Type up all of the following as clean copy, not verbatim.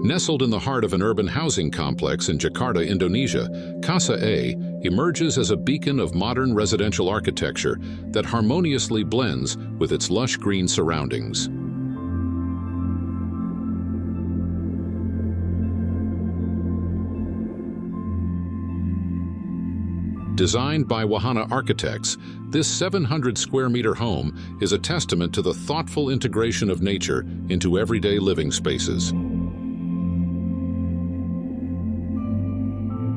Nestled in the heart of an urban housing complex in Jakarta, Indonesia, Casa A emerges as a beacon of modern residential architecture that harmoniously blends with its lush green surroundings. Designed by Wahana architects, this 700-square-meter home is a testament to the thoughtful integration of nature into everyday living spaces.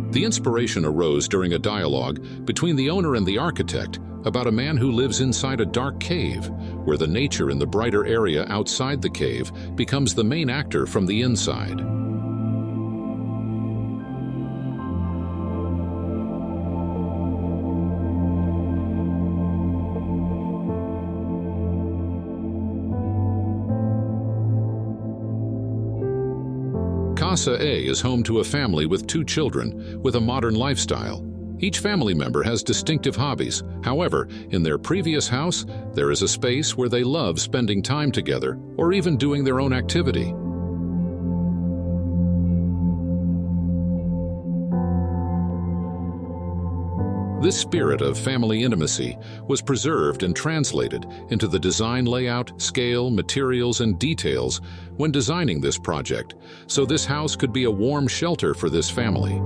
The inspiration arose during a dialogue between the owner and the architect about a man who lives inside a dark cave, where the nature in the brighter area outside the cave becomes the main actor from the inside. Casa A is home to a family with 2 children with a modern lifestyle. Each family member has distinctive hobbies. However, in their previous house, there is a space where they love spending time together or even doing their own activity. This spirit of family intimacy was preserved and translated into the design layout, scale, materials, and details when designing this project, so this house could be a warm shelter for this family.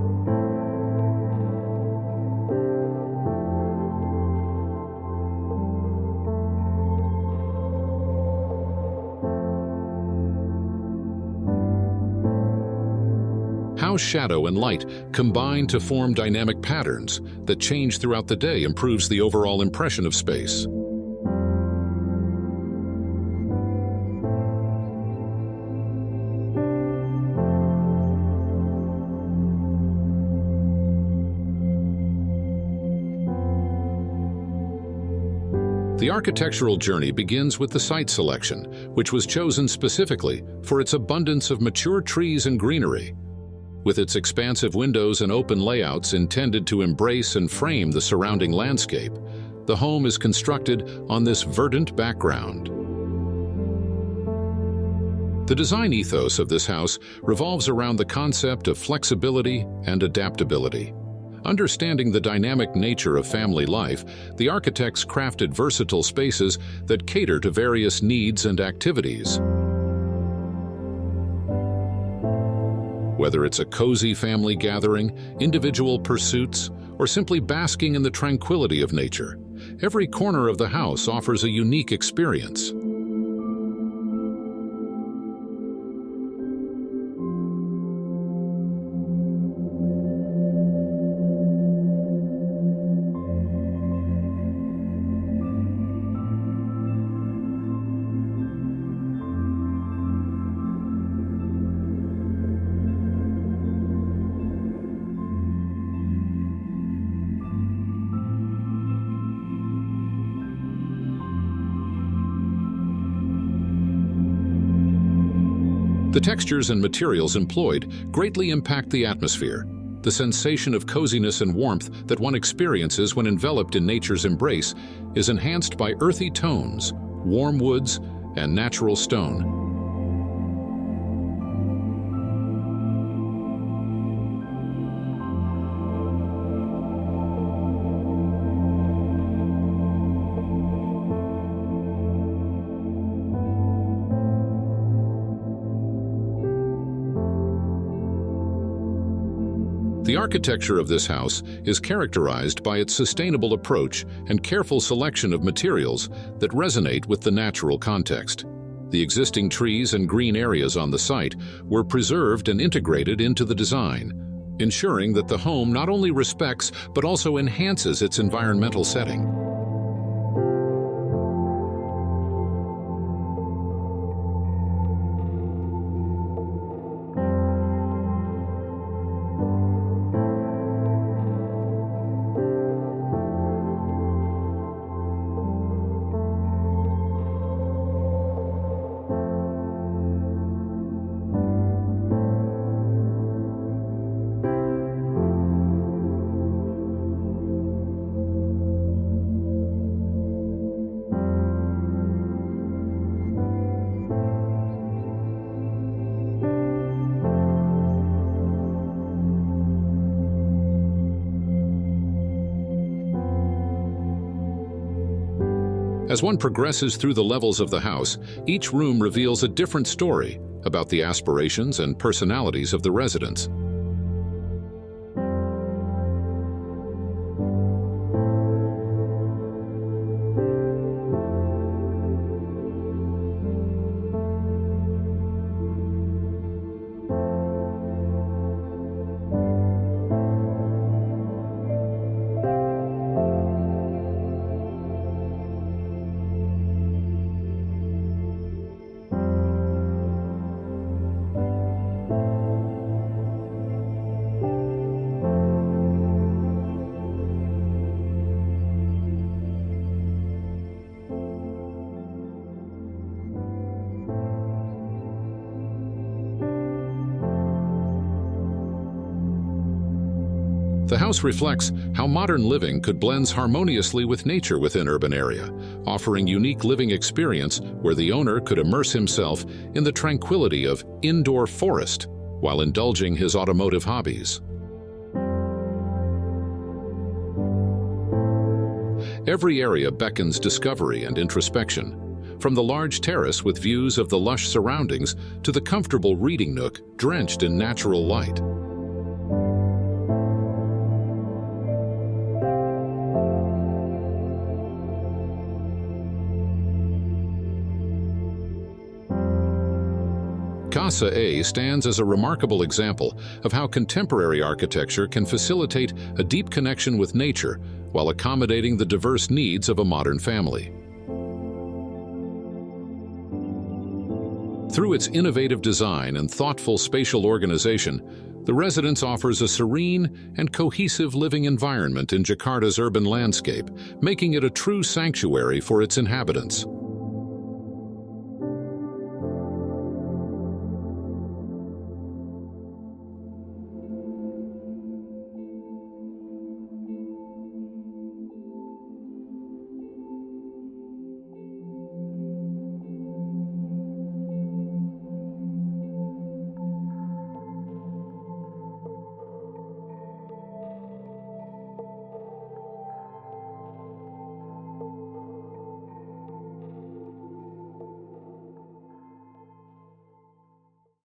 How shadow and light combine to form dynamic patterns that change throughout the day improves the overall impression of space. The architectural journey begins with the site selection, which was chosen specifically for its abundance of mature trees and greenery. With its expansive windows and open layouts intended to embrace and frame the surrounding landscape, the home is constructed on this verdant background. The design ethos of this house revolves around the concept of flexibility and adaptability. Understanding the dynamic nature of family life, the architects crafted versatile spaces that cater to various needs and activities. Whether it's a cozy family gathering, individual pursuits, or simply basking in the tranquility of nature, every corner of the house offers a unique experience. The textures and materials employed greatly impact the atmosphere. The sensation of coziness and warmth that one experiences when enveloped in nature's embrace is enhanced by earthy tones, warm woods, and natural stone. The architecture of this house is characterized by its sustainable approach and careful selection of materials that resonate with the natural context. The existing trees and green areas on the site were preserved and integrated into the design, ensuring that the home not only respects but also enhances its environmental setting. As one progresses through the levels of the house, each room reveals a different story about the aspirations and personalities of the residents. The house reflects how modern living could blend harmoniously with nature within urban area, offering unique living experience where the owner could immerse himself in the tranquility of indoor forest while indulging his automotive hobbies. Every area beckons discovery and introspection, from the large terrace with views of the lush surroundings to the comfortable reading nook drenched in natural light. Casa A stands as a remarkable example of how contemporary architecture can facilitate a deep connection with nature while accommodating the diverse needs of a modern family. Through its innovative design and thoughtful spatial organization, the residence offers a serene and cohesive living environment in Jakarta's urban landscape, making it a true sanctuary for its inhabitants.